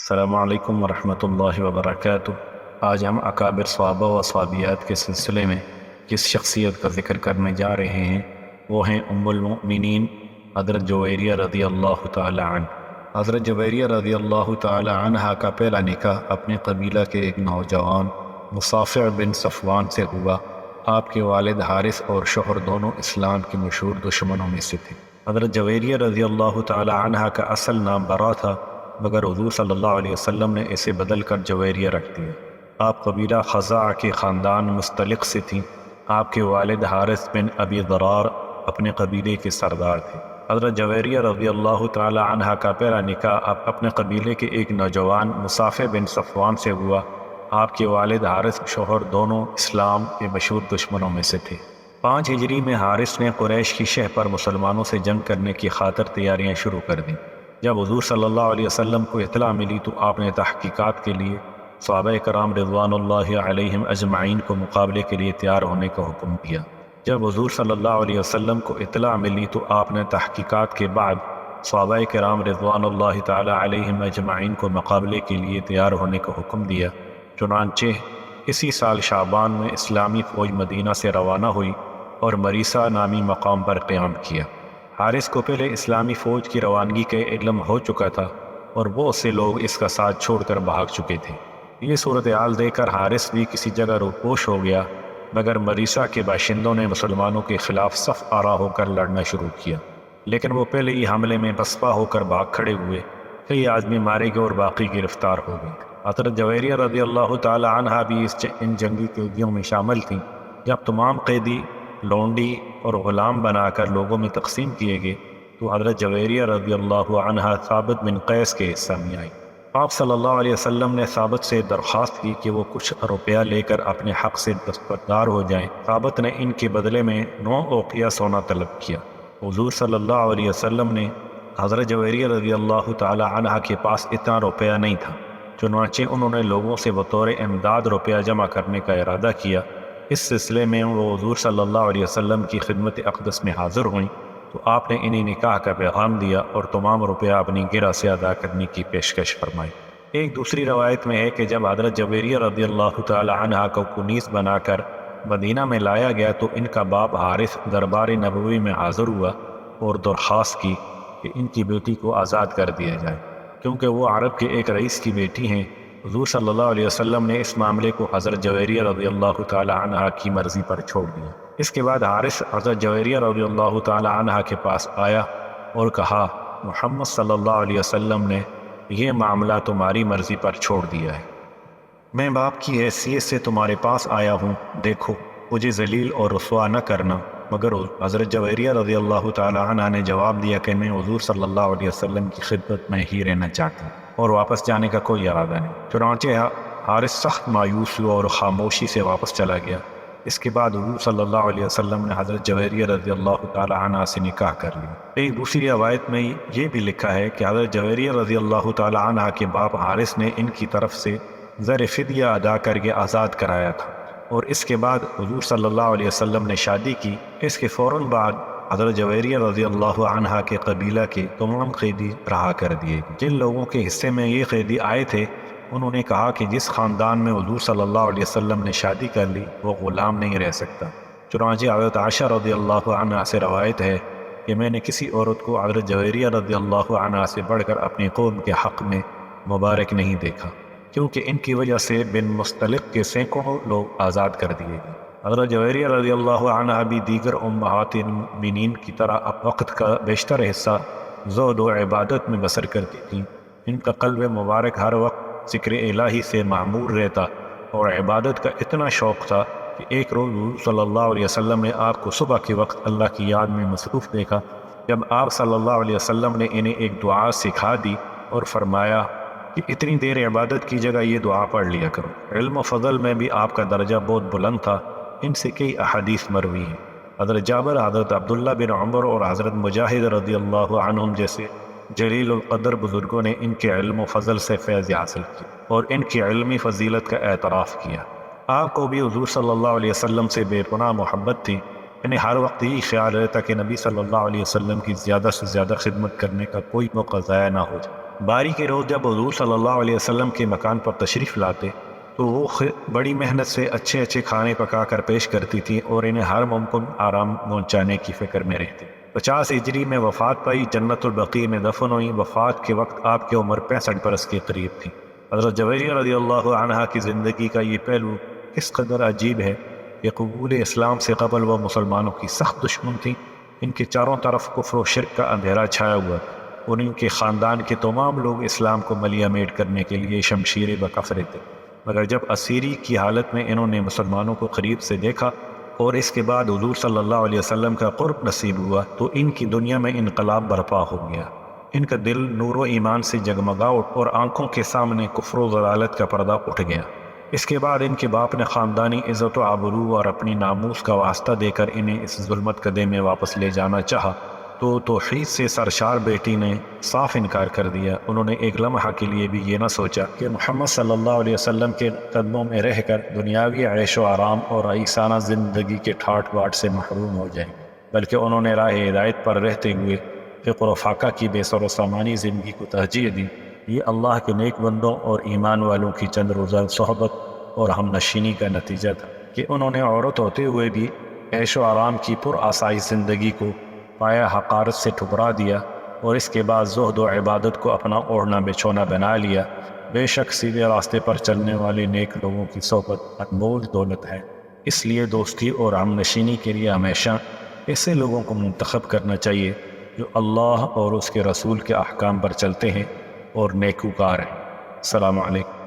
السلام علیکم ورحمۃ اللہ وبرکاتہ۔ آج ہم اکابر صحابہ و صحابیات کے سلسلے میں جس شخصیت کا ذکر کرنے جا رہے ہیں وہ ہیں ام المؤمنین حضرت جویریہ رضی اللہ تعالی عنہ۔ حضرت جویریہ رضی اللہ تعالی عنہ کا پہلا نکاح اپنے قبیلہ کے ایک نوجوان مصافع بن صفوان سے ہوا۔ آپ کے والد حارث اور شوہر دونوں اسلام کے مشہور دشمنوں میں سے تھے۔ حضرت جویریہ رضی اللہ تعالی عنہ کا اصل نام برا تھا، مگر حضور صلی اللہ علیہ وسلم نے اسے بدل کر جویریہ رکھ دیا۔ آپ قبیلہ خزاع کے خاندان مستلق سے تھیں۔ آپ کے والد حارث بن ابی ضرار اپنے قبیلے کے سردار تھے۔ حضرت جویریہ رضی اللہ تعالی عنہ کا پہلا نکاح اپنے قبیلے کے ایک نوجوان مصافع بن صفوان سے ہوا۔ آپ کے والد حارث شوہر دونوں اسلام کے مشہور دشمنوں میں سے تھے۔ 5 ہجری میں حارث نے قریش کی شہ پر مسلمانوں سے جنگ کرنے کی خاطر تیاریاں شروع کر دیں۔ جب حضور صلی اللہ علیہ وسلم کو اطلاع ملی تو آپ نے تحقیقات کے لیے صحابہ کرام رضوان اللہ علیہم اجمعین کو مقابلے کے لیے تیار ہونے کا حکم دیا۔ جب حضور صلی اللہ علیہ وسلم کو اطلاع ملی تو آپ نے تحقیقات کے بعد صحابہ کرام رضوان اللہ تعالی علیہم اجمعین کو مقابلے کے لیے تیار ہونے کا حکم دیا۔ چنانچہ اسی سال شعبان میں اسلامی فوج مدینہ سے روانہ ہوئی اور مریسہ نامی مقام پر قیام کیا۔ حارث کو پہلے اسلامی فوج کی روانگی کا علم ہو چکا تھا اور بہت سے لوگ اس کا ساتھ چھوڑ کر بھاگ چکے تھے۔ یہ صورتحال دیکھ کر حارث بھی کسی جگہ روپوش ہو گیا، مگر مریسہ کے باشندوں نے مسلمانوں کے خلاف صف آرا ہو کر لڑنا شروع کیا، لیکن وہ پہلے ہی حملے میں پسپا ہو کر بھاگ کھڑے ہوئے۔ کئی آدمی مارے گئے اور باقی گرفتار ہو گئے۔ حضرت جویریہ رضی اللہ تعالی عنہ بھی ان جنگی قیدیوں میں شامل تھیں۔ جب تمام قیدی لونڈی اور غلام بنا کر لوگوں میں تقسیم کیے گئے تو حضرت جویریہ رضی اللہ عنہ ثابت بن قیس کے حصہ میں آئی۔ آپ صلی اللہ علیہ وسلم نے ثابت سے درخواست کی کہ وہ کچھ روپیہ لے کر اپنے حق سے دستبردار ہو جائیں۔ ثابت نے ان کے بدلے میں 9 اوقیہ سونا طلب کیا۔ حضور صلی اللہ علیہ وسلم نے حضرت جویریہ رضی اللہ تعالی عنہ کے پاس اتنا روپیہ نہیں تھا، چنانچہ انہوں نے لوگوں سے بطور امداد روپیہ جمع کرنے کا ارادہ کیا۔ اس سلسلے میں وہ حضور صلی اللہ علیہ وسلم کی خدمت اقدس میں حاضر ہوئیں تو آپ نے انہیں نکاح کا پیغام دیا اور تمام روپیہ اپنی گرہ سے ادا کرنے کی پیشکش فرمائی۔ ایک دوسری روایت میں ہے کہ جب حضرت جویریہ رضی اللہ تعالی عنہ کو کنیز بنا کر مدینہ میں لایا گیا تو ان کا باپ حارث دربار نبوی میں حاضر ہوا اور درخواست کی کہ ان کی بیٹی کو آزاد کر دیا جائے، کیونکہ وہ عرب کے ایک رئیس کی بیٹی ہیں۔ حضور صلی اللہ علیہ وسلم نے اس معاملے کو حضرت جویریہ رضی اللہ تعالی عنہ کی مرضی پر چھوڑ دیا۔ اس کے بعد حارث حضرت جویریہ رضی اللہ تعالی عنہ کے پاس آیا اور کہا، محمد صلی اللہ علیہ وسلم نے یہ معاملہ تمہاری مرضی پر چھوڑ دیا ہے، میں باپ کی حیثیت سے تمہارے پاس آیا ہوں، دیکھو مجھے ذلیل اور رسوا نہ کرنا۔ مگر حضرت جویریہ رضی اللہ تعالی عنہ نے جواب دیا کہ میں حضور صلی اللہ علیہ وسلم کی خدمت میں ہی رہنا چاہتا ہوں اور واپس جانے کا کوئی ارادہ نہیں۔ چنانچہ حارث سخت مایوس ہوا اور خاموشی سے واپس چلا گیا۔ اس کے بعد حضور صلی اللہ علیہ وسلم نے حضرت جویریہ رضی اللہ تعالی عنہ سے نکاح کر لیا۔ ایک دوسری روایت میں یہ بھی لکھا ہے کہ حضرت جویریہ رضی اللہ تعالی عنہ کے باپ حارث نے ان کی طرف سے زر فدیہ ادا کر کے آزاد کرایا تھا، اور اس کے بعد حضور صلی اللہ علیہ وسلم نے شادی کی۔ اس کے فوراً بعد حضرت جویریہ رضی اللہ عنہ کے قبیلہ کے تمام قیدی رہا کر دیے۔ جن لوگوں کے حصے میں یہ قیدی آئے تھے انہوں نے کہا کہ جس خاندان میں حضور صلی اللہ علیہ وسلم نے شادی کر لی وہ غلام نہیں رہ سکتا۔ چنانچہ حضرت عائشہ رضی اللہ عنہ سے روایت ہے کہ میں نے کسی عورت کو حضرت جویریہ رضی اللہ عنہ سے بڑھ کر اپنی قوم کے حق میں مبارک نہیں دیکھا، کیونکہ ان کی وجہ سے بن مستلق کے سینکڑوں لوگ آزاد کر دیے گئے۔ حضرت جویریہ رضی اللہ عنہ بھی دیگر امہات المؤمنین کی طرح وقت کا بیشتر حصہ زہد و عبادت میں بسر کرتی تھیں۔ ان کا قلب مبارک ہر وقت ذکر الہی سے معمور رہتا اور عبادت کا اتنا شوق تھا کہ ایک روز حضور صلی اللہ علیہ وسلم نے آپ کو صبح کے وقت اللہ کی یاد میں مصروف دیکھا۔ جب آپ صلی اللہ علیہ وسلم نے انہیں ایک دعا سکھا دی اور فرمایا کہ اتنی دیر عبادت کی جگہ یہ دعا پڑھ لیا کرو۔ علم و فضل میں بھی آپ کا درجہ بہت بلند تھا۔ ان سے کئی احادیث مروی ہیں۔ حضرت جابر، حضرت عبداللہ بن عمر اور حضرت مجاہد رضی اللہ عنہم جیسے جلیل القدر بزرگوں نے ان کے علم و فضل سے فیض حاصل کی اور ان کی علمی فضیلت کا اعتراف کیا۔ آپ کو بھی حضور صلی اللہ علیہ وسلم سے بے پناہ محبت تھی، انہیں ہر وقت یہی خیال رہتا کہ نبی صلی اللہ علیہ وسلم کی زیادہ سے زیادہ خدمت کرنے کا کوئی موقع ضائع نہ ہو جائے۔ باری کے روز جب حضور صلی اللہ علیہ وسلم کے مکان پر تشریف لاتے تو وہ بڑی محنت سے اچھے اچھے کھانے پکا کر پیش کرتی تھی اور انہیں ہر ممکن آرام پہنچانے کی فکر میں رہتی۔ 50 ہجری میں وفات پائی، جنت البقیع میں دفن ہوئی۔ وفات کے وقت آپ کی عمر 65 برس کے قریب تھی۔ حضرت جویریہ رضی اللہ عنہا کی زندگی کا یہ پہلو کس قدر عجیب ہے کہ قبول اسلام سے قبل وہ مسلمانوں کی سخت دشمن تھی۔ ان کے چاروں طرف کفر و شرک کا اندھیرا چھایا ہوا اور ان کے خاندان کے تمام لوگ اسلام کو ملیا میٹ کرنے کے لیے شمشیر بکف رہے تھے، مگر جب اسیری کی حالت میں انہوں نے مسلمانوں کو قریب سے دیکھا اور اس کے بعد حضور صلی اللہ علیہ وسلم کا قرب نصیب ہوا تو ان کی دنیا میں انقلاب برپا ہو گیا۔ ان کا دل نور و ایمان سے جگمگا اور آنکھوں کے سامنے کفر و ضلالت کا پردہ اٹھ گیا۔ اس کے بعد ان کے باپ نے خاندانی عزت و آبرو اور اپنی ناموس کا واسطہ دے کر انہیں اس ظلمت کدے میں واپس لے جانا چاہا تو توحید سے سرشار بیٹی نے صاف انکار کر دیا۔ انہوں نے ایک لمحہ کے لیے بھی یہ نہ سوچا کہ محمد صلی اللہ علیہ وسلم کے قدموں میں رہ کر دنیاوی عیش و آرام اور رئیسانہ زندگی کے ٹھاٹ باٹ سے محروم ہو جائیں، بلکہ انہوں نے راہ ہدایت پر رہتے ہوئے فقر و فاقہ کی بے سر و سامانی زندگی کو ترجیح دی۔ یہ اللہ کے نیک بندوں اور ایمان والوں کی چند روزہ صحبت اور ہم نشینی کا نتیجہ تھا کہ انہوں نے عورت ہوتے ہوئے بھی عیش و آرام کی پر آسائی زندگی کو پایا حقارت سے ٹھکرا دیا اور اس کے بعد زہد و عبادت کو اپنا اوڑھنا بچھونا بنا لیا۔ بے شک سیدھے راستے پر چلنے والے نیک لوگوں کی صحبت انمول دولت ہے، اس لیے دوستی اور ہم نشینی کے لیے ہمیشہ ایسے لوگوں کو منتخب کرنا چاہیے جو اللہ اور اس کے رسول کے احکام پر چلتے ہیں اور نیکوکار ہیں۔ السلام علیکم۔